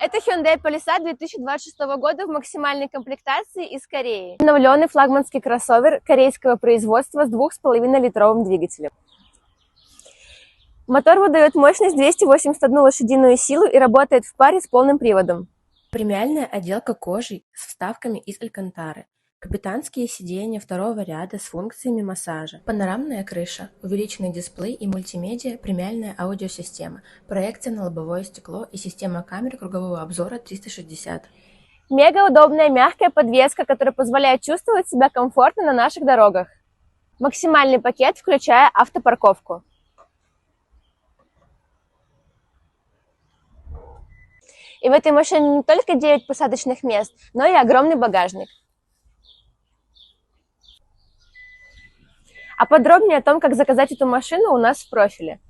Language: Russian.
Это Hyundai Palisade 2026 года в максимальной комплектации из Кореи. Обновленный флагманский кроссовер корейского производства с 2,5-литровым двигателем. Мотор выдает мощность 281 лошадиную силу и работает в паре с полным приводом. Премиальная отделка кожей с вставками из алькантары. Капитанские сиденья второго ряда с функциями массажа. Панорамная крыша, увеличенный дисплей и мультимедиа, премиальная аудиосистема, проекция на лобовое стекло и система камер кругового обзора 360. Мега удобная мягкая подвеска, которая позволяет чувствовать себя комфортно на наших дорогах. Максимальный пакет, включая автопарковку. И в этой машине не только 9 посадочных мест, но и огромный багажник. А подробнее о том, как заказать эту машину, у нас в профиле.